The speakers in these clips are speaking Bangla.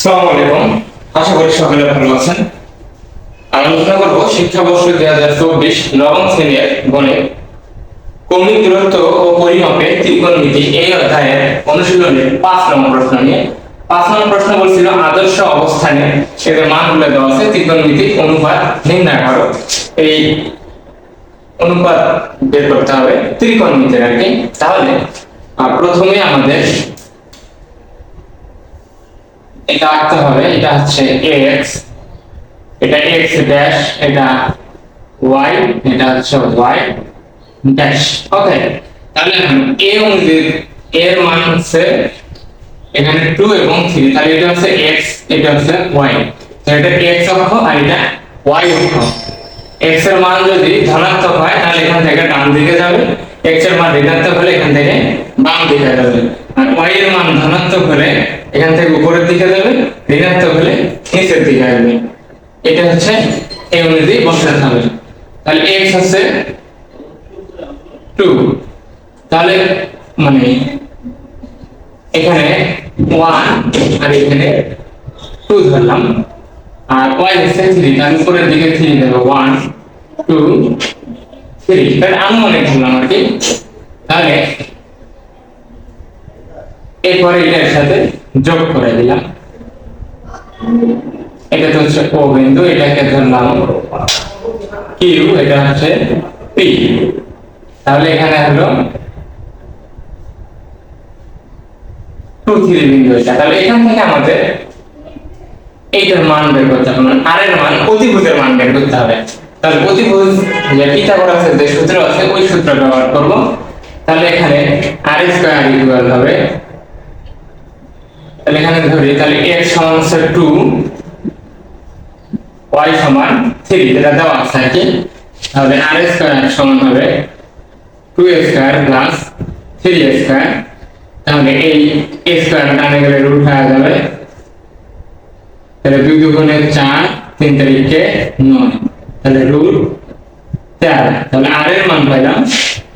আসসালামু আলাইকুম। আশা করি সকলে ভালো আছেন। আলোচনা করব শিক্ষাবর্ষ 2024 নবম শ্রেণীর গণিত কৌণিক দূরত্ব ও পরিমাপে ত্রিকোণমিতি এই অধ্যায়ের অনুশীলনের 5 নম্বর প্রশ্ন নিয়ে। 5 নম্বর প্রশ্ন বলছিল আদর্শ অবস্থানে এদের মানগুলো দেওয়া আছে, ত্রিকোণমিতিক অনুপাত নির্ণয় করো। এই অনুপাত বের করতে হবে ত্রিকোণমিতির আর কি। তাহলে প্রথমে আমাদের এটা আঁকতে হবে। এটা হচ্ছে x, এটা x ড্যাশ, এটা y, এটা হচ্ছে y ড্যাশ। ওকে, তাহলে এখন a অনুযায়ী এর মান হচ্ছে এখানে 2 এবং 3, তাহলে এটা হচ্ছে x, এটা হচ্ছে y। তাহলে এটা x অক্ষ আর এটা y অক্ষ। x এর মান যদি ধনাত্মক হয় তাহলে এখান থেকে ডান দিকে যাবে, x এর মান ঋণাত্মক হলে এখান থেকে বাম দিকে যাবে, আর y এর মান ধনাত্মক হলে এখান থেকে উপরের দিকে যাবে, ঋণাত্মক হলে নিচের দিকে আসবে। এটা হচ্ছে এই অনুযায়ী বসাতে হবে। তাহলে x হচ্ছে 2, তাহলে মানে এখানে 1 আর এখানে 2 ধরলাম, আর y হচ্ছে 3, তাহলে উপরের দিকে 3 দেব, 1 2 3, তাহলে আনুমানিক ধরলাম আর কি। তাহলে এরপরে এটার সাথে যোগ করে দিলাম। এটা তো হচ্ছে ও বিন্দু, এটাকে ধরলাম কিউ, এটা হচ্ছে পি। তাহলে এখানে হলো 2 3 বিন্দু এটা। তাহলে এখান থেকে আমাদের এইটার মান বের করতে হবে, মানে আর এর মান, অতিভুজের মান বের করতে হবে। তাহলে অতিভুজ যে পিথাগোরাসের যে সূত্র আছে ওই সূত্র ব্যবহার করব। তাহলে এখানে আর স্কয়ার ইকুয়াল হবে, তাহলে এখানে ধরি, তাহলে x সমান হচ্ছে 2, y সমান 3, এটা দেওয়া আছে আর কি। তাহলে r স্কয়ার সমান হবে 2 স্কয়ার প্লাস 3 স্কয়ার। তাহলে এই স্কয়ার টানে গেলে রুট হয়ে যাবে, তাহলে 2 দুগুণে 4, 3 তারিখে 9, তাহলে রুট 13। তাহলে r এর মান পাইলাম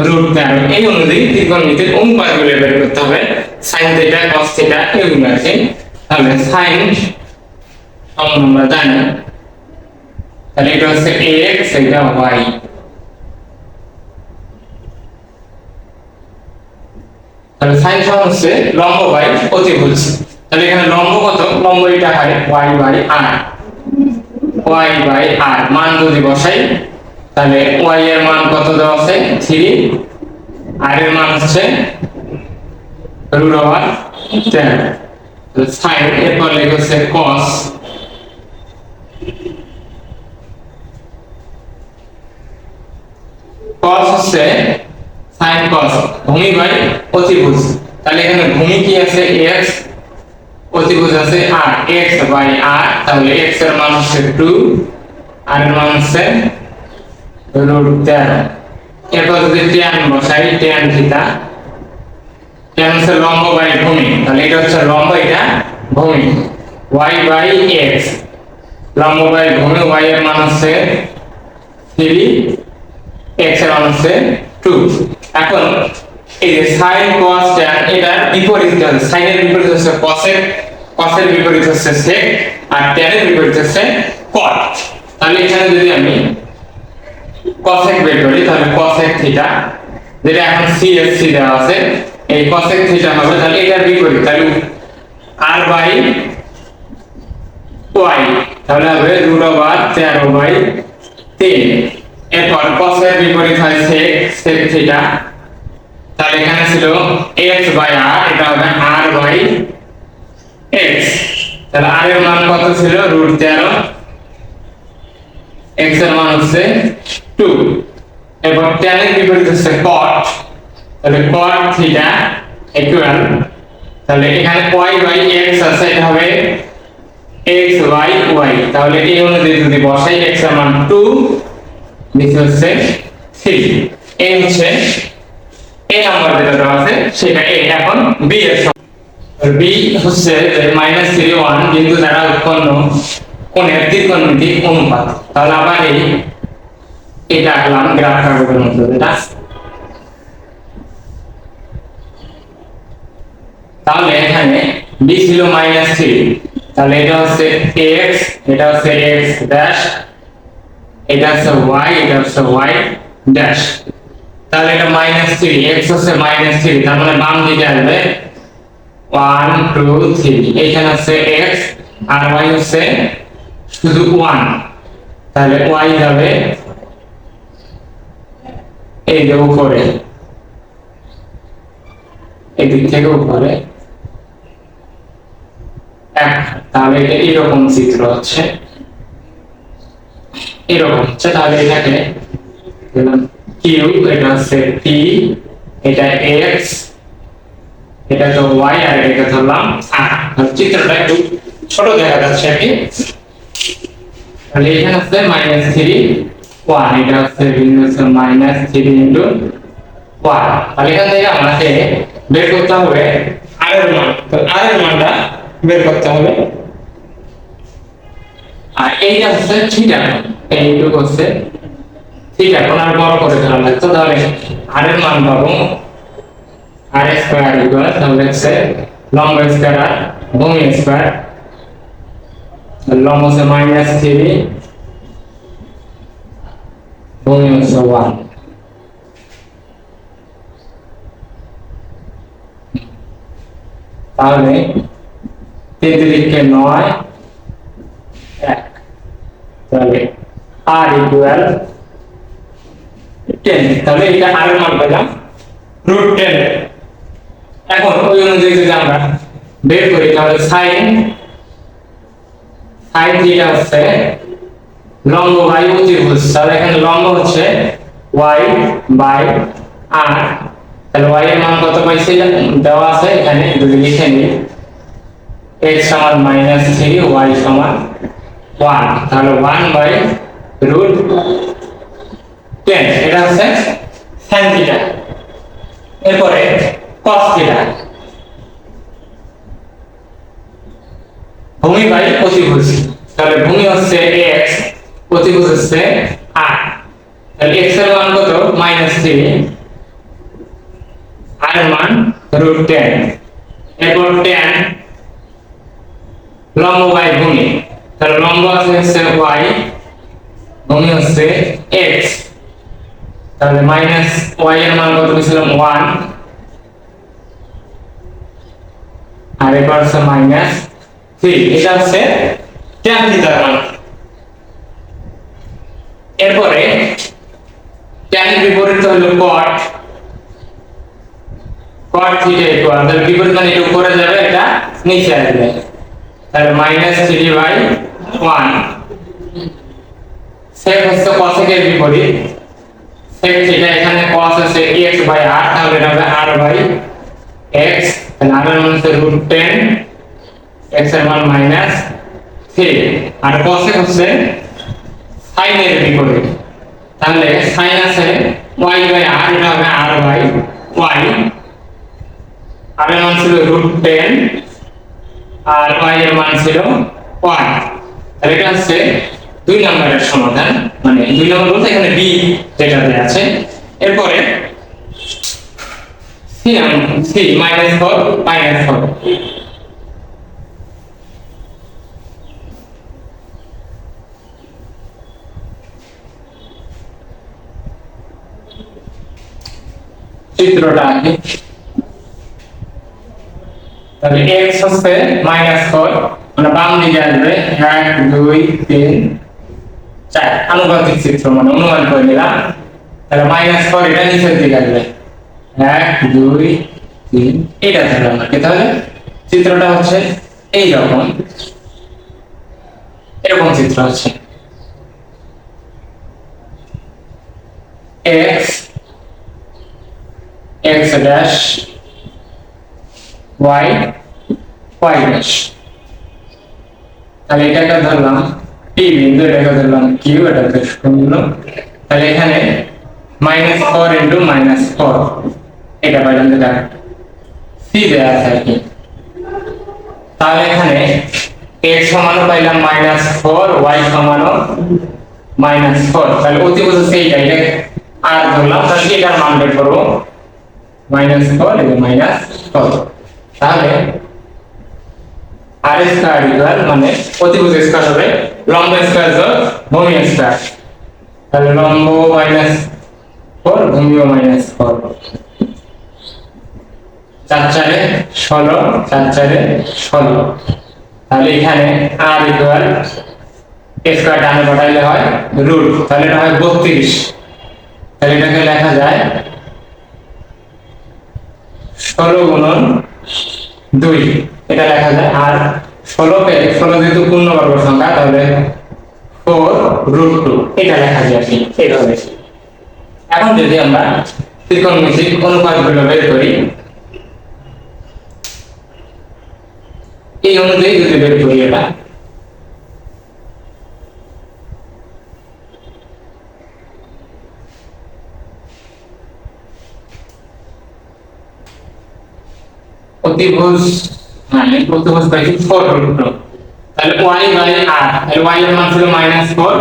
রুট 13। এই অনুযায়ী ত্রিকোণমিতির অনুপাতগুলো বের করতে হবে, sin থিটা cos থিটা এগুলো আছে। তাহলে sin সমান আমরা জানি, তাহলে এটা হচ্ছে x, এটা y। তাহলে sin সমান হচ্ছে লম্ব বাই অতিভুজ। তাহলে এখানে লম্ব কত, লম্ব এটা হয় y by r, y by r মান যদি বসাই তাহলে y এর মান কত দেওয়া আছে 3, r এর মান হচ্ছে রুট ওভার 10। তাহলে sin এরপর লিখছে cos, cos হচ্ছে sin cos ভূমি বাই অতিভুজ। তাহলে এখানে ভূমি কি আছে x, অতিভুজ আছে r, x বাই r। তাহলে x এর মান হচ্ছে 2, r এর মান হচ্ছে রুট 13। এরপর যদি tan বসাই, tan থিটা, tan হচ্ছে লম্ব বাই ভূমি, তাহলে এটা হচ্ছে লম্ব, এটা ভূমি, y বাই x, লম্ব বাই ভূমি, y এর মান হচ্ছে 3, x এর মান হচ্ছে 2। এখন এই যে sin cos tan এটার বিপরীত হবে, sin এর বিপরীত হচ্ছে cos, cos এর বিপরীত হচ্ছে sec, আর tan এর বিপরীত হচ্ছে cot। তাহলে এখানে যদি আমি cosec বের করি তাহলে cosec থিটা, যেটা এখন CSC দেওয়া আছে, এই cosec থিটা হবে, তাহলে এটার বিপরীত, তাহলে r বাই y, তাহলে হবে রুট ওভার 13 বাই 3। এরপর cos এর বিপরীত হয় sec, sec থিটা, তাহলে এখানে ছিল x বাই r, এটা হবে r বাই x। তাহলে r এর মান কত ছিল রুট 13, x এর মান হচ্ছে 2। এরপর tan এর বিপরীত হচ্ছে cot, তাহলে cot থিটা ইকুয়াল, তাহলে এখানে y বাই x আছে, এটা হবে x বাই y। তাহলে এই অনুযায়ী যদি বসাই x এর মান 2, নিচে হচ্ছে 3। এই হচ্ছে এই নাম্বার যেটা দেওয়া আছে সেটা a। এখন b এর সমান, b হচ্ছে -3 1 বিন্দু দ্বারা উৎপন্ন কোণের ত্রিকোণমিতিক অনুপাত। তাহলে আবার এটা আঁকলাম গ্রাফ কাগজের মধ্যে, এটা তাহলে এখানে b ছিল -3, তাহলে এটা হচ্ছে x, এটা হচ্ছে x ড্যাশ, এটা হচ্ছে y, এটা হচ্ছে y ড্যাশ। তাহলে এটা -3, x হচ্ছে -3, তার মানে বাম দিকে আসবে 1 2 3, এইখানে হচ্ছে x আর y হচ্ছে শুধু 1, তাহলে y যাবে এই যে উপরে, এই দিক থেকে উপরে এক। তাহলে এটা এরকম চিত্র হচ্ছে, এরকম হচ্ছে। তাহলে এটাকে কিউ, এটা হচ্ছে পি, এটা এক্স, এটা তো ওয়াই, আর এটা ধরলাম আর। চিত্রটা একটু ছোট দেখা যাচ্ছে আর কি। তাহলে এখানে হচ্ছে -3 1, এটা হচ্ছে বিন্দু হচ্ছে -3 ইনটু 1। তাহলে এখান থেকে আমাকে বের করতে হবে আর এর মান। তো আর এর মানটা বের করতে হবে, আর এইটা হচ্ছে থিটা, এইটুকু হচ্ছে থিটা। কোণ আর বড় করে ধরা লাগতো, তাহলে আর এর মান পাবো আর স্কয়ার ইকুয়াল, তাহলে হচ্ছে লম্ব স্কয়ার আর ভূমি স্কয়ার। লম্ব হচ্ছে -3, ভূমি হচ্ছে 1। তাহলে 3 3 9 1, তাহলে r ইকুয়াল 10। তাহলে এটা r এর মান পেলাম √10। এখন ওই অনুযায়ী যদি আমরা বের করি, তাহলে sin থিটা হচ্ছে লম্ব বাই অতিভুজ। তাহলে এখানে লম্ব হচ্ছে y বাই r, তাহলে y এর মান কত পাইছি দেওয়া আছে এখানে, যদি লিখে নিই x সমান -3, y সমান 1, তাহলে 1 বাই √10, এটা হচ্ছে sin থিটা। এরপরে cos থিটা, ভূমি বাই অতিভুজ। তাহলে ভূমি হচ্ছে x, অতিভুজ হচ্ছে r। তাহলে x এর মান কত -3, r এর মান √10। এরপর tan লম্ব বাই ভূমি, তাহলে লম্ব আছে হচ্ছে y, ভূমি হচ্ছে x। তাহলে y এর মান কত ছিল 1, আর এবার হচ্ছে -3, এটা হচ্ছে tan থিটার মান। এরপরে tan এর বিপরীত হলো cot থিটা ইকুয়াল, তাহলে বিপরীত মানে এটা উপরে যাবে, এটা নিচে আসবে, তাহলে -3/1। sec হচ্ছে cosec এর বিপরীত, sec থিটা, এখানে cos আছে x/r, তাহলে এটা হবে r/x, তাহলে r এর মান হচ্ছে √10, x এর মান -3, আর cosec হচ্ছে sin এর বিপরীত, তাহলে sin আছে y/r, এটা হবে r/y, r এর মান ছিল √10 আর y এর মান ছিল 1। তাহলে এটা হচ্ছে 2 নম্বরের সমাধান, মানে 2 নম্বর বলতে এখানে b যেটা দেয়া আছে। এরপরে c -4 চিত্রটা আঁকি। তাহলে x হচ্ছে -4, মানে বাম দিকে আসবে 1 2 3 4, আনুপাতিক চিত্র, মানে অনুমান করে নিলাম। তাহলে -4 এটা নিচের দিকে আসবে 1 2 3, এটা ধরলাম আর কি। তাহলে চিত্রটা হচ্ছে এই রকম, এরকম চিত্র হচ্ছে x ড্যাশ y ড্যাশ। তাহলে এটাকে ধরলাম p বিন্দু, এটাকে ধরলাম q, এটাকে 0। তাহলে এখানে -4 ইনটু -4, এটা পাইলাম, যেটা c দেয়া আছে আর কি। তাহলে এখানে x সমান পাইলাম -4, y সমান -4, তাহলে অতিভুজ হচ্ছে এইটা, এটা আর ধরলাম, তাহলে এটার মান বের করব -4 এবং -4। তাহলে আর স্কয়ার ইকুয়াল মানে অতিভুজ স্কয়ার হবে লম্ব স্কয়ার যোগ ভূমি স্কয়ার, তাহলে লম্ব মাইনাস 4 ভূমিও মাইনাস 4, 4 4 16, 4 4 16, তাহলে এখানে আর ইকুয়াল স্কয়ার ডানে বসাইলে হয় রুট, তাহলে এটা হয় 32, তাহলে এটাকে লেখা যায় 16 গুণন 2 এটা লেখা যায়। আর 16 কে 16 যেহেতু পূর্ণবর্গ সংখ্যা তাহলে 4√2 এটা লেখা যায় কি এইভাবে। এখন যদি আমরা ত্রিকোণমিতিক অনুপাতগুলো বের করি, এই অনুযায়ী যদি বের করি এটা অতিভুজ মানে অতিভুজ পাইছি 4√2, তাহলে y বাই r, তাহলে y এর মান ছিল -4,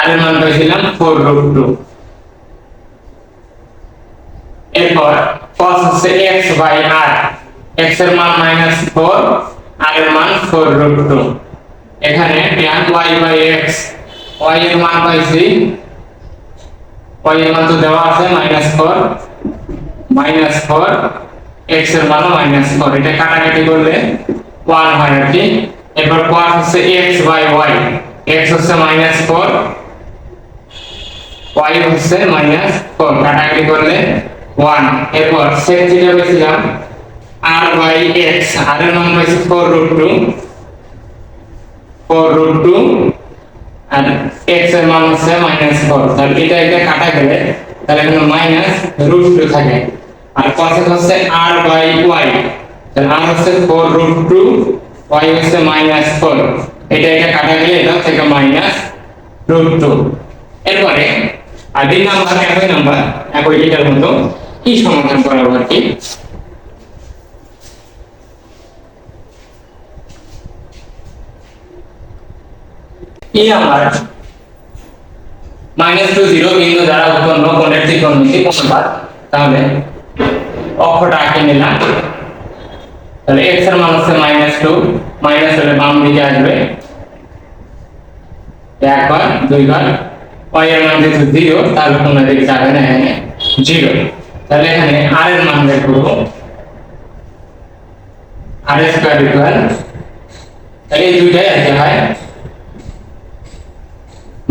r এর মান পাইছিলাম 4√2। এরপর cos হচ্ছে x বাই r, x এর মান -4, r এর মান 4√2, এখানে tan y by x, y এর মান পাইছি, y এর মান তো দেওয়া আছে -4 x এর মান -4, এটা কাটাকাটি করলে 1 হয় আর কি। এরপর cos হচ্ছে x বাই y, x হচ্ছে -4, y হচ্ছে -4, কাটাকাটি করলে 1। এরপর sec থিটা পেয়েছিলাম r বাই x, r এর মান পাইছি 4√2 আর x এর মান হচ্ছে -4, তাহলে এটা কাটা গেলে তাহলে এখানে -√2 থাকে। আর cos হচ্ছে r বাই y, তাহলে r হচ্ছে 4√2, y হচ্ছে -4, এটা কাটা গেলে এটা থেকে -√2। এরপরে আর দুই নাম্বার একই নাম্বার একই এটার মতো কি সমাধান করা হবে কি, এই নাম্বার -2 0 বিন্দু দ্বারা উৎপন্ন কোণের ত্রিকোণমিতিক অনুপাত, তাহলে অক্ষটা আঁকে নিলাম, তাহলে x এর মান হচ্ছে -2, মাইনাস হলে বাম দিকে আসবে একবার দুইবার, y এর মান যেহেতু 0 তাহলে কোনো দিকে যাবে না, এখানে 0, তাহলে এখানে r এর মান বের করব, r স্কয়ার ইকুয়াল, তাহলে এই দুইটাই আছে হয়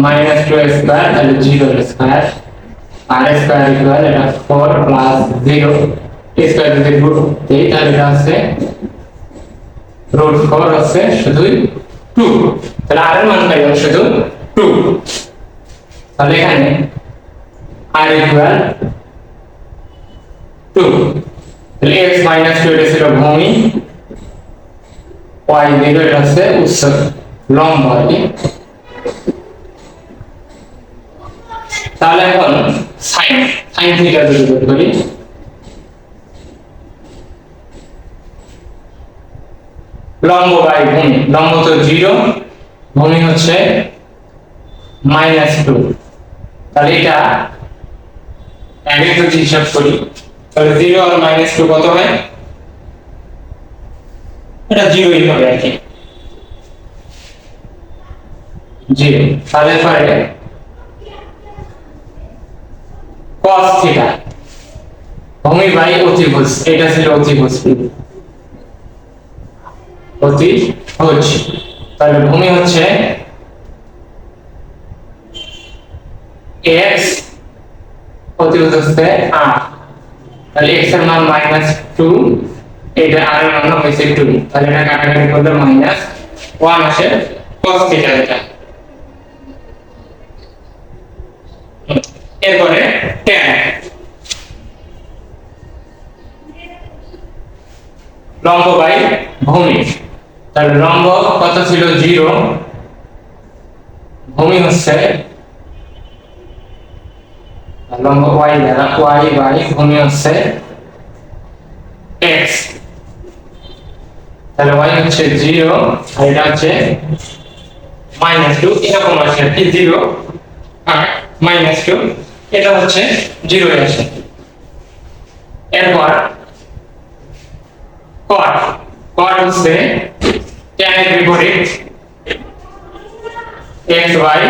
-2 স্কয়ার তাহলে 0 স্কয়ার, r স্কয়ার ইকুয়াল এটা 4 প্লাস 0 স্কয়ার যদি রুট দেই তাহলে এটা হচ্ছে √4 হচ্ছে শুধু 2, তাহলে r এর মান পাইলাম শুধু 2, তাহলে এখানে r ইকুয়াল 2, তাহলে x -2 এটা ছিল ভূমি, y 0 এটা হচ্ছে উচ্চতা লম্ব আর কি। তাহলে এখন sin থিটা যদি বের করি, লম্ব বাই ভূমি, লম্ব তো 0, ভূমি হচ্ছে -2, তাহলে এটা আগে যদি হিসাব করি তাহলে 0 আর -2 কত হয়, এটা 0ই হবে আর কি 0, তাহলে পরে cos থিটা ভূমি বাই অতিভুজ, এটা ছিল অতিভুজ, তাহলে ভূমি হচ্ছে x, অতিভুজ হচ্ছে r, তাহলে x এর মান -2, এটা r এর মান হচ্ছে 2, তাহলে এটা কাটাকাটি করলে -1 আসে cos থিটা এটা। এরপরে tan, লম্ব বাই ভূমি, তাহলে লম্ব কত ছিল 0, ভূমি হচ্ছে লম্ব y দ্বারা y বাই ভূমি হচ্ছে x, তাহলে y হচ্ছে 0 আর এটা হচ্ছে -2, এরকম আছে কি 0 আর -2, এটা হচ্ছে 0 এ আসে। এরপর cot cot হচ্ছে tan এর বিপরীত x by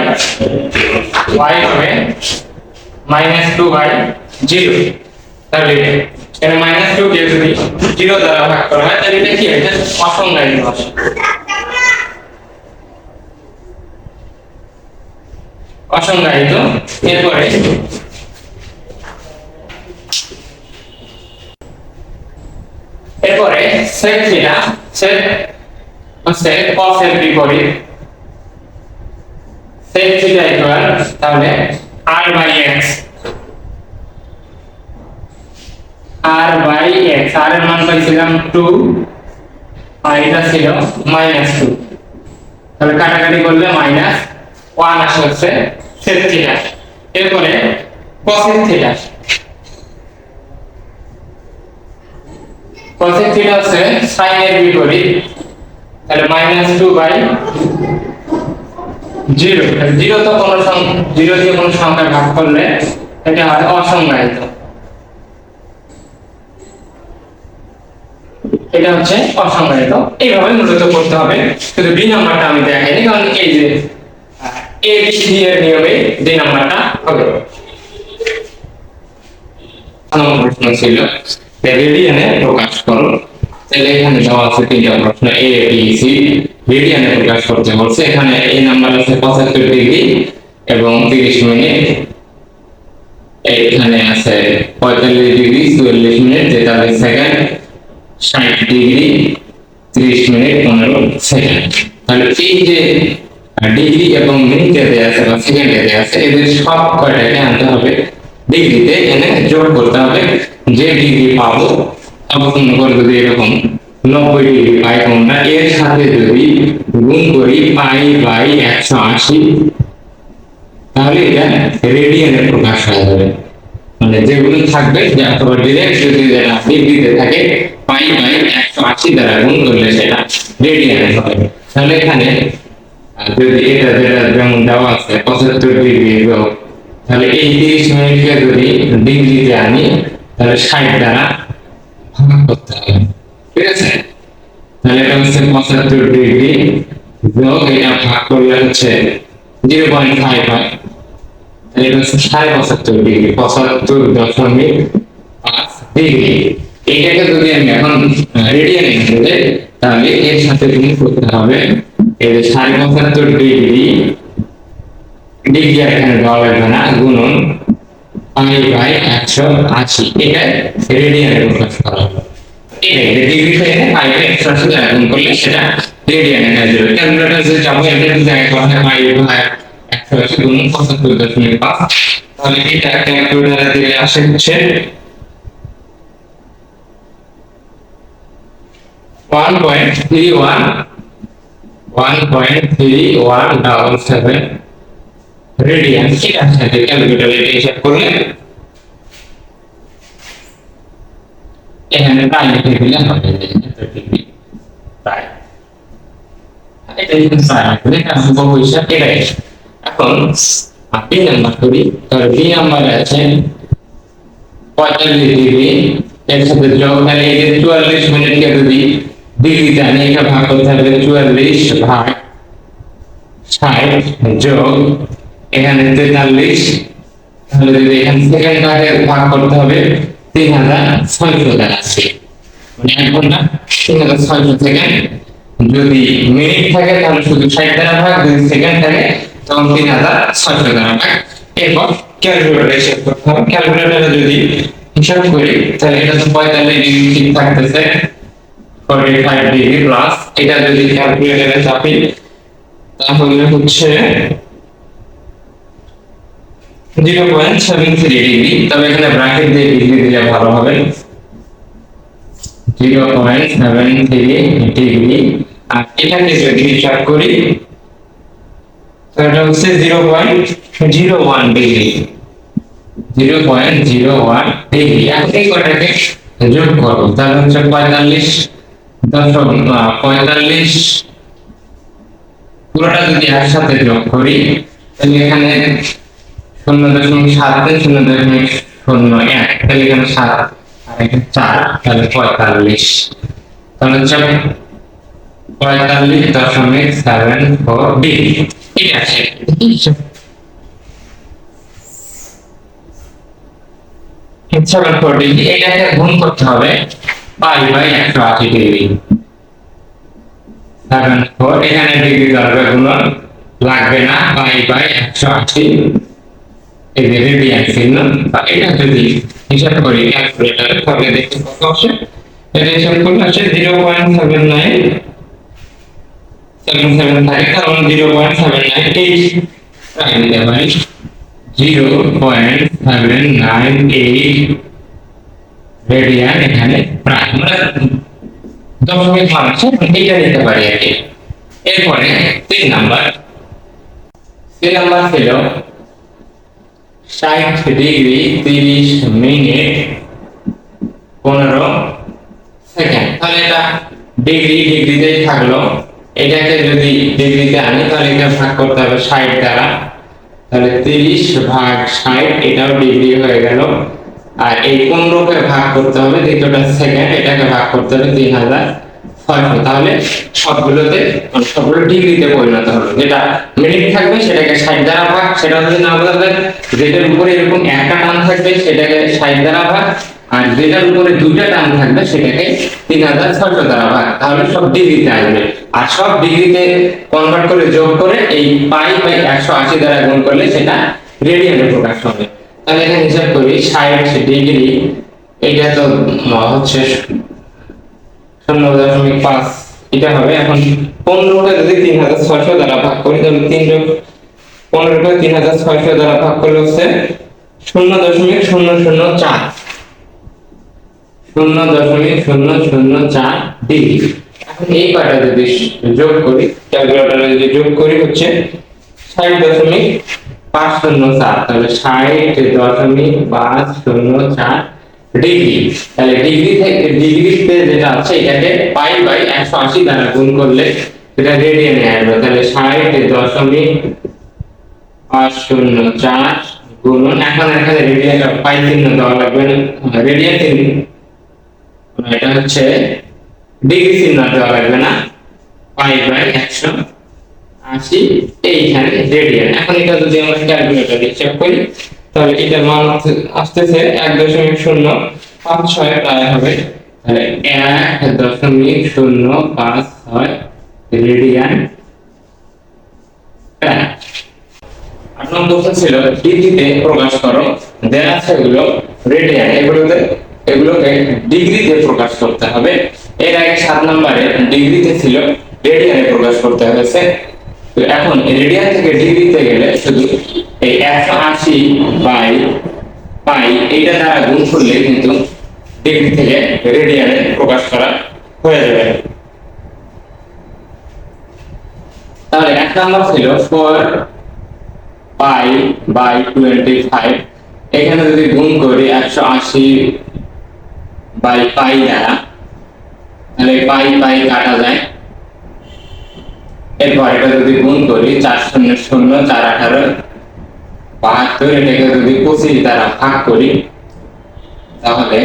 y হবে -2/0। তাহলে এখানে -2 কে যদি 0 দ্বারা ভাগ করা হয় তাহলে এটা কি হয়? এটা অসংজ্ঞায়িত ভাষা। অসংজ্ঞায়িত। এরপরে sec থিটা, sec হচ্ছে cos এর বিপরীত, sec থিটা ইকুয়াল তাহলে r/x, r/x, r এর মান পাইছিলাম 2 আর এটা ছিল -2, তাহলে কাটাকাটি করলে -1 আসে হচ্ছে sec থিটা। এরপরে cosec থিটা, cosec থিটা হচ্ছে sin এর বিপরীত, তাহলে -2/0, 0 তো কোনো 0 দিয়ে কোনো সংখ্যা ভাগ করলে এটা হয় অসংজ্ঞায়িত। এটা হচ্ছে অসংজ্ঞায়িত। এইভাবে মূলত করতে হবে। শুধু বি নাম্বারটা আমি দেখাইনি, কারণ এই যে এ বি সি এর নিয়মে যে নাম্বারটা হবে। প্রশ্ন ছিল রেডিয়ানে প্রকাশ করো। তাহলে এখানে দেওয়া আছে তিনটা প্রশ্ন, এ বি সি। রেডিয়ানে প্রকাশ করতে বলছে। এখানে এই নাম্বার আছে 75 ডিগ্রি এবং 30 মিনিট। এখানে আছে 45 degree 44 minute 43 second, 60 degree 30 minute 15 second. তাহলে এই যে ডিগ্রি এবং মিনিটে দেয়া আছে বা সেকেন্ডে দেয়া আছে, এদের সব কয়টাকে আনতে হবে ডিগ্রিতে এনে যোগ করতে হবে। যে ডিগ্রি পাবো, অবশ্যই করে যদি এরকম 90 ডিগ্রি পাই তোমরা, এর সাথে যদি গুণ করি পাই বাই 180, তাহলে এটা রেডিয়ানে প্রকাশ হয়ে যাবে। মানে যেগুলো থাকবে যে অথবা ডিরেক্ট যদি যেটা ডিগ্রিতে থাকে পাই বাই 180 দ্বারা গুণ করলে সেটা রেডিয়ানে হবে। তাহলে এখানে যদি এটা যেটা যেমন দেওয়া আছে 75 ডিগ্রি, তাহলে এই 30 মিনিটকে যদি ডিগ্রিতে আনি তাহলে 60 দ্বারা ভাগ করতে হবে। ঠিক আছে? তাহলে এটা হচ্ছে 75 ডিগ্রি যোগ এটা ভাগ করলে হচ্ছে 0.5 হয়। তাহলে এটা হচ্ছে 75 ডিগ্রি, 75.5 ডিগ্রি। এটাকে যদি আমি এখন রেডিয়ানে নিতে যাই তাহলে এর সাথে গুণ করতে হবে। এই যে 75 ডিগ্রি, ডিগ্রি এখানে দেওয়া লাগবে না, গুণন পাই বাই 180, এটা রেডিয়ানে প্রকাশ করা হবে। এটাই ডিগ্রিতে এনে পাই বাই 180 দ্বারা গুণ করলে সেটা রেডিয়ানে হয়ে যাবে। ক্যালকুলেটর যে যাবো এটা জায়গায় কথা পাই বাই 180 গুণন 75.5, তাহলে এটা ক্যালকুলেটরে দিলে আসে হচ্ছে 1.3177 রেডিয়ান। এটার সাথে ক্যালকুলেটরে হিসাব করলে এখানে প্রায় লিখে দিলে হবে ডিগ্রি প্রায়। এটা কিন্তু প্রায় আসলে কারণ বহু হিসাব এটাই। এখন বি নাম্বার করি। তাহলে বি নাম্বারে আছে 45 ডিগ্রি, এর সাথে যোগ, তাহলে এই যে 44 মিনিটকে যদি ডিগ্রিতে আনি এটা ভাগ করতে হবে 44 ভাগ 60 যোগ এখানে 43, তাহলে যদি এখানে সেকেন্ডটাকে ভাগ করতে হবে 3600 দ্বারা আসছে, মানে 1 ঘন্টা 3600 সেকেন্ড। যদি মিনিট থাকে তাহলে শুধু 60 দ্বারা ভাগ, যদি সেকেন্ড থাকে তখন 3600 দ্বারা ভাগ। এরপর ক্যালকুলেটরে হিসাব করতে হবে। ক্যালকুলেটরে যদি হিসাব করি তাহলে এটা তো 45 ডিগ্রি ঠিক থাকতেছে, 45 ডিগ্রি প্লাস এটা যদি ক্যালকুলেটরে চাপি তাহলে হচ্ছে 0.73 ডিগ্রি। তবে এখানে ব্র্যাকেট দিয়ে ডিগ্রি দিলে ভালো হবে। 0.73 ডিগ্রি। আর এটাকে যদি হিসাব করি তাহলে হচ্ছে 0.01 ডিগ্রি, 0.01 ডিগ্রি। এখন এই কটাকে যোগ করো তাহলে হচ্ছে 45 পুরোটা যদি একসাথে যোগ করি তাহলে এখানে 0.7 0.01, তাহলে এখানে 7 আর এখানে 4, তাহলে 45, তাহলে হচ্ছে 45.74 ডিগ্রি। ঠিক আছে, 74 ডিগ্রি, এটাকে গুণ করতে হবে পাই বাই 180 ডিগ্রি। 74, এখানে ডিগ্রি দরকার গুণন লাগবে না, পাই বাই 180 এই যে রেডিয়ান চিহ্ন। এটা যদি হিসাব করি ক্যালকুলেটরে তাহলে দেখতে কত আসে, এটা হিসাব করলে আসে 0.7977 থাকে, কারণ 0.798 প্রায় দিতে পারি, 0.798 রেডিয়ান এখানে প্রায়, মানে দশমিক মান আছে, এটা নিতে পারি আর কি। এরপরে 3 নাম্বার ছিল 60 ডিগ্রি 30 মিনিট 15 সেকেন্ড। তাহলে এটা ডিগ্রিতেই থাকলো, এটাকে যদি ডিগ্রিতে আনি তাহলে এটা ভাগ করতে হবে 60 দ্বারা, তাহলে 30 ভাগ 60, এটাও ডিগ্রি হয়ে গেল। আর এই 15 কে ভাগ করতে হবে, দ্বিতীয়টা সেকেন্ড, এটাকে ভাগ করতে হবে 3600। তাহলে সবগুলো ডিগ্রিতে পরিণত হলো। যেটা মিনিট থাকবে সেটাকে 60 দ্বারা ভাগ, সেটা যদি না বোঝা যায়, যেটার উপরে এরকম একটা টান থাকবে সেটাকে 60 দ্বারা ভাগ, আর যেটার উপরে দুইটা টান থাকবে সেটাকে 3600 দ্বারা ভাগ, তাহলে সব ডিগ্রিতে আসবে। আর সব ডিগ্রিতে কনভার্ট করে যোগ করে এই পাই বাই 180 দ্বারা গুণ করলে সেটা রেডিয়ানে প্রকাশ হবে। তাহলে এখানে হিসাব করি 60 ডিগ্রি, এটা তো হচ্ছে 0.5 এটা হবে। এখন 15 কে যদি 3600 দ্বারা ভাগ করি তাহলে 15 কে 3600 দ্বারা ভাগ করলে হচ্ছে 0.004 0.004 ডিগ্রি। এখন এই কয়টা যদি যোগ করি, ক্যালকুলেটরে যদি যোগ করি হচ্ছে 60.504, তাহলে 60.504 ডিগ্রি। তাহলে ডিগ্রিতে যেটা আছে এটাকে পাই বাই 180 দ্বারা গুণ করলে এটা রেডিয়ানে আসবে। তাহলে 60.504 গুণন, এখন এখানে রেডিয়ান পাই চিহ্ন দেওয়া লাগবে না, রেডিয়ান চিহ্ন, এটা হচ্ছে ডিগ্রি চিহ্ন দেওয়া লাগবে না, পাই বাই 180 এইখানে রেডিয়ান। এখন এটা যদি আমরা ক্যালকুলেটরে হিসাব করি তাহলে এটার মান আসতেছে 1.056 প্রায় হবে, তাহলে 1.056 রেডিয়ান প্রায়। 8 নম্বর ছিল ডিগ্রিতে প্রকাশ করো, দেয়া আছে এগুলো রেডিয়ান, এগুলোকে ডিগ্রিতে প্রকাশ করতে হবে। এর আগে 7 নম্বরে ডিগ্রিতে ছিল, রেডিয়ানে প্রকাশ করতে হয়েছে। তো এখন রেডিয়ান থেকে ডিগ্রিতে গেলে শুধু এই 180 বাই পাই এইটা দ্বারা গুণ করলে কিন্তু ডিগ্রি থেকে রেডিয়ানে প্রকাশ করা হয়ে যাবে। তাহলে 1 নাম্বার ছিল 4 পাই বাই 25, এখানে যদি গুণ করি 180 বাই পাই দ্বারা, তাহলে পাই পাই কাটা যায়। এরপর এটা যদি গুণ করি 4 0 0 4 18 72, এটাকে যদি 25 দ্বারা ভাগ করি তাহলে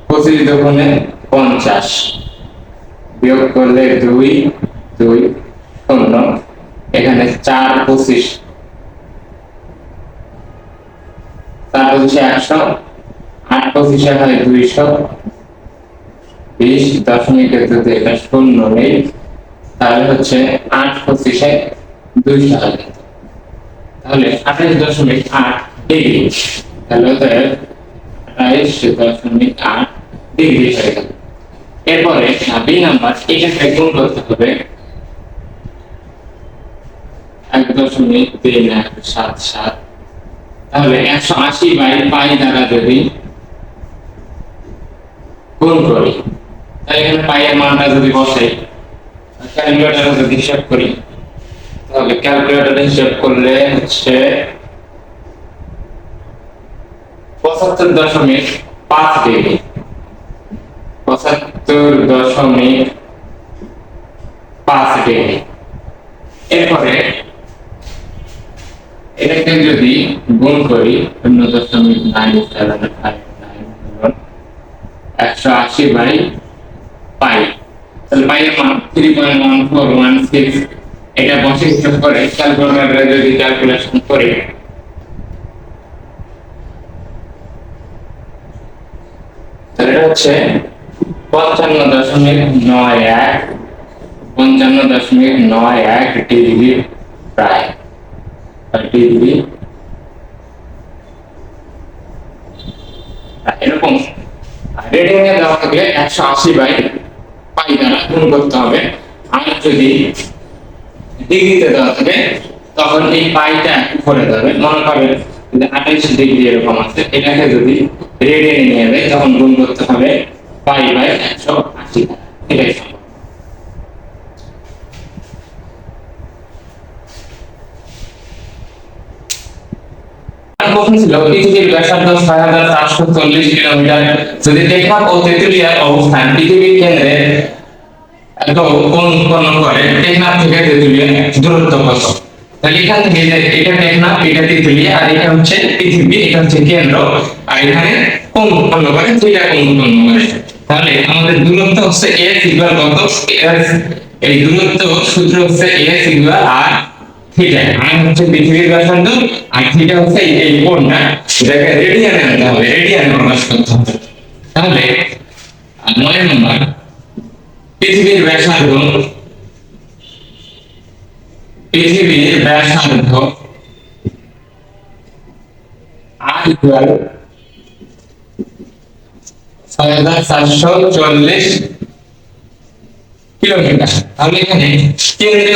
25 দুগুণে 50, বিয়োগ করলে 2 2 0, এখানে 4 25, 4 25 100, 8 25 হয় 200, 20 দশমিকের যদি এটা শূন্য নেই তাহলে হচ্ছে 8 25 200 হবে, তাহলে 28.8 ডিগ্রি। তাহলে 28.8 ডিগ্রি হয়ে গেল। এরপরে বি নাম্বার, এটাকে গুণ করতে হবে 1.3177, তাহলে 180 বাই পাই দ্বারা যদি গুণ করি তাহলে এখানে পাই এর মানটা যদি বসাই, ক্যালকুলেটরে যদি হিসাব করি তাহলে ক্যালকুলেটরে হিসাব করলে হচ্ছে 75.5 ডিগ্রি, 75.5 ডিগ্রি। এরপরে এটাকে যদি গুণ করি 0.9759, 180/পাই। তাহলে পাই এর মান 3.1416। এটা বসে হিসাব করে ক্যালকুলেটরে যদি ক্যালকুলেশন করি তাহলে এটা হচ্ছে 55.91 ডিগ্রি প্রায় ডিগ্রি এরকম। রেডিয়ান এ দেওয়া থাকলে 180/পাই দ্বারা গুণ করতে হবে। আর যদি ডিগ্রিতে দেওয়া থাকে তখন এই পাইটা উপরে যাবে। মনে করেন যে 28 ডিগ্রি এরকম আছে, এটাকে যদি রেডিয়ানে নিয়ে যায় তখন গুণ করতে হবে পাই/180। এটাই সম্ভব। প্রশ্ন ছিল পৃথিবীর ব্যাসার্ধ 6440 কিলোমিটার, যদি টেকনাফ ও তেতুলিয়ার অবস্থান পৃথিবীর কেন্দ্রে কোণ উৎপন্ন করে, টেকনাফ থেকে তেতুলিয়ার দূরত্ব কত? তাহলে এখান থেকে যে এটা টেকনাফ, এটা তেতুলিয়া, আর এটা হচ্ছে পৃথিবী, এটা হচ্ছে কেন্দ্র, আর এখানে কোণ উৎপন্ন করে, দুইটা কোণ উৎপন্ন করে। তাহলে আমাদের দূরত্ব হচ্ছে s ইকুয়াল কত? এই দূরত্ব সূত্র হচ্ছে s ইকুয়াল r থিটা। আর হচ্ছে পৃথিবীর ব্যাসার্ধ, আর থিটা হচ্ছে এই কোণটা, এটাকে রেডিয়ানে আনতে হবে, রেডিয়ানে প্রকাশ করতে হবে। তাহলে 9 নম্বর, পৃথিবীর ব্যাসার্ধ r ইকুয়াল 6440 কিলোমিটার। তাহলে এখানে কেন্দ্রে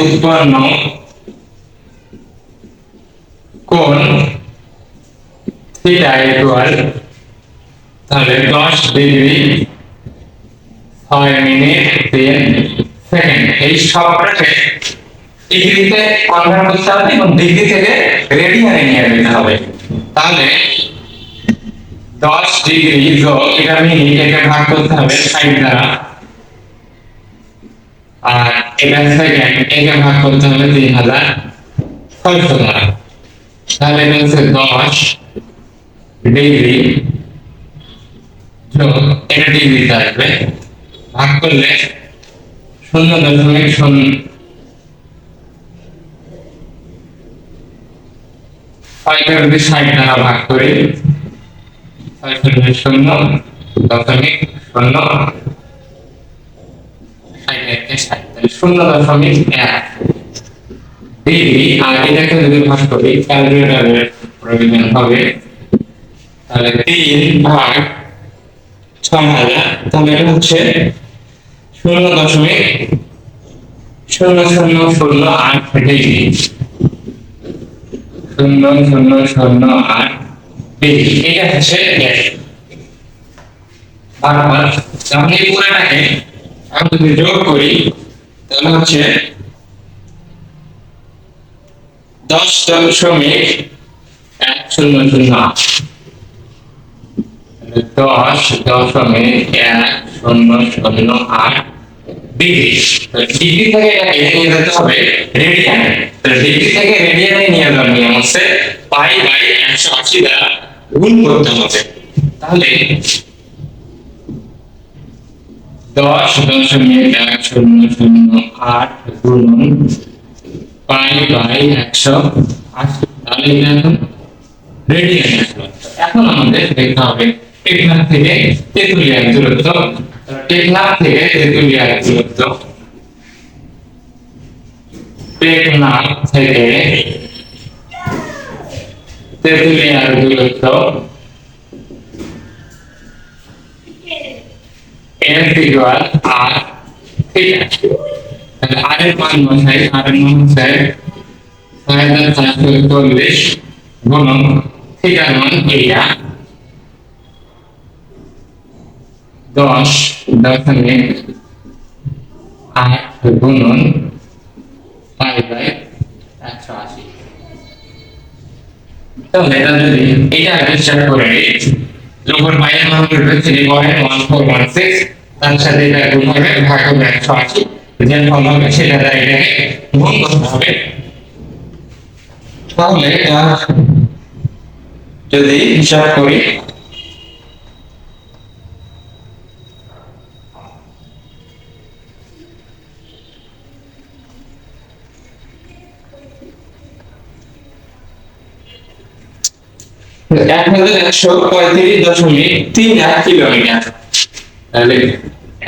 উৎপন্ন কোণ, থিটা ইকুয়াল তাহলে 10 ডিগ্রি 6 মিনিট 3 সেকেন্ড। এই সবটাকে ডিগ্রিতে কনভার্ট করতে হবে এবং ডিগ্রি থেকে রেডিয়ানে নিয়ে যেতে হবে। তাহলে 10 ডিগ্রি যোগ এটা মিনিট, এটাকে ভাগ করতে হবে 60 দ্বারা, আর এটা সেকেন্ড, এটাকে ভাগ করতে হবে 3600 দ্বারা। তাহলে এটা হচ্ছে 10 ডিগ্রি যোগ এটা ডিগ্রিতে আসবে, ভাগ করলে 0.0 5 যদি 60 দ্বারা ভাগ করি 0.060 ডিগ্রি। আর এটাকে যদি ভাগ করি ক্যালকুলেটরের প্রয়োজন হবে, তাহলে 3/6000, তাহলে এটা হচ্ছে 0.0008 ডিগ্রি, 0.008 ডিগ্রি। এটা হচ্ছে বারবার। যখন এই পুরোটাকে আমি যদি যোগ করি তাহলে হচ্ছে 10.10008 10.10008 ডিগ্রি। ডিগ্রি থেকে এটাকে নিয়ে যেতে হবে রেডিয়ানে। ডিগ্রি থেকে রেডিয়ানে নিয়ে যাওয়ার নিয়ম হচ্ছে পাই/180 দ্বারা গুণ করতে হবে। তাহলে 10.10008 গুণন পাই/180, তাহলে এটা এখন রেডিয়ানে আসলো। এখন আমাদের দেখতে হবে টেকনাফ থেকে তেতুলিয়ার দূরত্ব। টেকনাফ থেকে তেতুলিয়ার দূরত্ব, টেকনাফ থেকে তেতুলিয়ার দূরত্ব s ইকুয়াল r থিটা। তাহলে r এর মান বসাই, r এর মান হচ্ছে 6440 গুণন থিটার মান এইটা 10.8 গুণন পাই/180। তাহলে এটা যদি এটা হিসাব করে যখন পাইয়ের মান হবে 3.1416, তার সাথে এটা গুণ হবে, ভাগ হবে 180, যে ফল হবে সেটা দ্বারা এটাকে গুণ করতে হবে। তাহলে যদি হিসাব করি এক হাজার 135.31 কিলোমিটার, তাহলে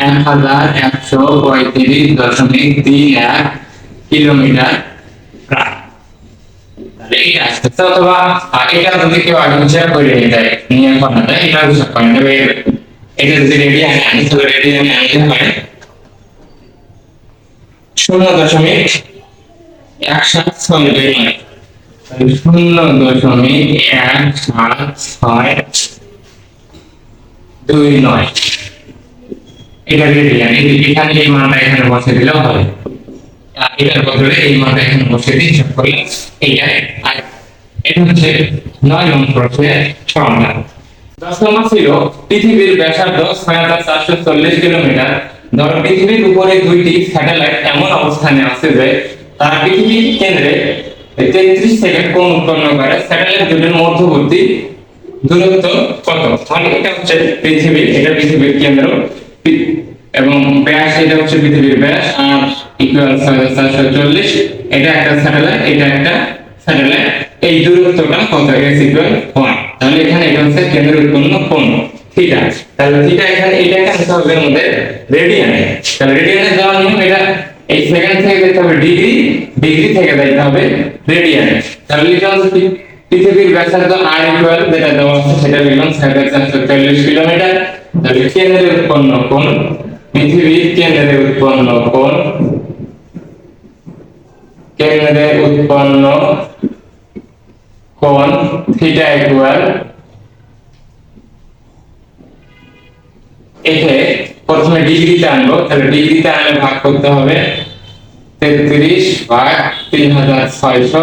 1135.31 কিলোমিটার প্রায়। তাহলে এটা আসছে, অথবা এটা যদি কেউ আগে হিসাব করে নেয় নিয়ে করা যায়, এটা হিসাব করে নেবে। এটা যদি রেডিয়ানে আনি তাহলে রেডিয়ানে আনতে হয় 0.17629, 0.17629 এটা রেডিয়ান। এখানে এই মানটা এখানে বসে দিলেও হবে, এটার বদলে এই মানটা এখানে বসে দিয়ে হিসাব করলে এইটা। আর এটা হচ্ছে 9 নং প্রশ্নের সমাধান। 10 নম্বর ছিল পৃথিবীর ব্যাসার্ধ 6440 কিলোমিটার। ধরো পৃথিবীর উপরে দুইটি স্যাটেলাইট এমন অবস্থানে আছে যে তারা পৃথিবীর কেন্দ্রে 33 সেকেন্ড কোণ উৎপন্ন করে। স্যাটেলাইট দুটির মধ্যবর্তী দূরত্ব কত? তাহলে এটা হচ্ছে পৃথিবী, এটা পৃথিবীর কেন্দ্র, এবং ব্যাস এটা হচ্ছে পৃথিবীর ব্যাস, আর ইকুয়াল 6440। এটা একটা স্যাটেলাইট, এটা একটা স্যাটেলাইট, এই দূরত্বটা কত? x equal 1। তাহলে এখানে এটা হচ্ছে কেন্দ্রে উৎপন্ন কোণ থিটা। তাহলে থিটা এখানে এটাকে আনতে হবে এর মধ্যে রেডিয়ানে। তাহলে রেডিয়ানে যাওয়ার নিয়ম এটা, এই সেকেন্ড থেকে দেখতে হবে ডিগ্রি, ডিগ্রি থেকে দেখতে হবে রেডিয়ানে। তাহলে এটা হচ্ছে পৃথিবীর ব্যাসার্ধ r ইকুয়াল যেটা দেওয়া আছে সেটা লিখলাম 6440 কিলোমিটার। তাহলে কেন্দ্রে উৎপন্ন কোণ, পৃথিবীর কেন্দ্রে উৎপন্ন কোণ, কেন্দ্রে উৎপন্ন কোণ থিটা ইকুয়াল, একে প্রথমে ডিগ্রিতে আনবো। তাহলে ডিগ্রিতে আনলে ভাগ করতে হবে 33/3600।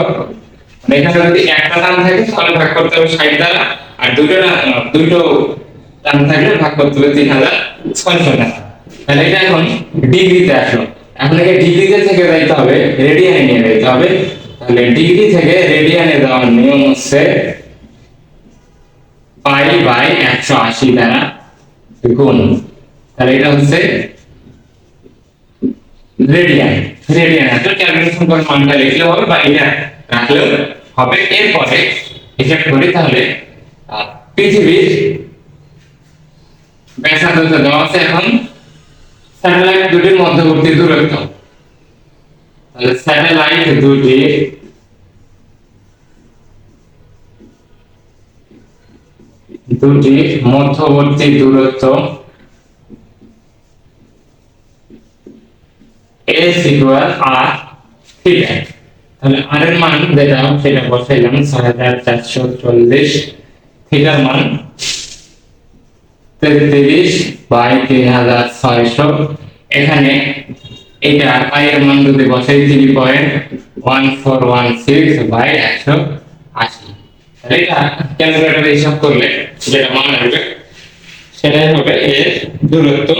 মানে এখানে যদি একটা টান থাকে তাহলে ভাগ করতে হবে 60 দ্বারা, আর দুটো টান থাকলে ভাগ করতে হবে 3600 দ্বারা। তাহলে এটা এখন ডিগ্রিতে আসলো। এখন একে ডিগ্রিতে থেকে যাইতে হবে রেডিয়ানে নিয়ে যেতে হবে। তাহলে ডিগ্রি থেকে রেডিয়ানে যাওয়ার নিয়ম হচ্ছে π/180 দ্বারা গুণ। তাহলে এটা হচ্ছে রেডিয়ান। রেডিয়ান আসলে ক্যালকুলেশন করে মানটা লিখলে হবে বা এটা রাখলেও হবে। এরপরে হিসাব করি, তাহলে পৃথিবীর ব্যাসার্ধ দেওয়া আছে এখন স্যাটেলাইট দুটির মধ্যবর্তী দূরত্ব। তাহলে স্যাটেলাইট দুটির মধ্যবর্তী দূরত্ব s ইকুয়াল r থিটা। তাহলে r এর মান যেটা সেটা বসাইলাম 6440, থিটার মান 33/3600। এখানে এটা i এর মান যদি বসাই 3.1416/180। তাহলে এটা ক্যালকুলেটরে হিসাব করলে যেটা মান আসবে সেটাই হবে এর দূরত্ব।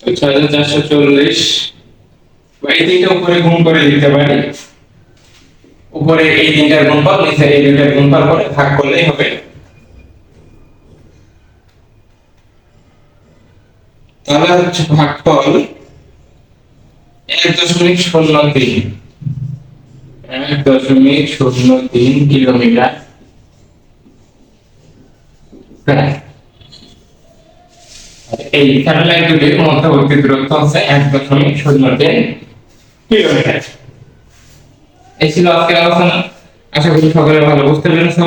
6440 এই তিনটা উপরে গুণ করে লিখতে পারি, উপরে এই তিনটার গুণফল, নিচে এই দুইটার গুণফল করে ভাগ করলেই হবে। তাহলে হচ্ছে ভাগফল 1.03 কিলোমিটার প্রায়। এই স্যাটেলাইট দুটির মধ্যবর্তী দূরত্ব হচ্ছে 1.03 কিলোমিটার। এই ছিল আজকের আলোচনা। আশা করি সকলে ভালো বুঝতে পেরেছ।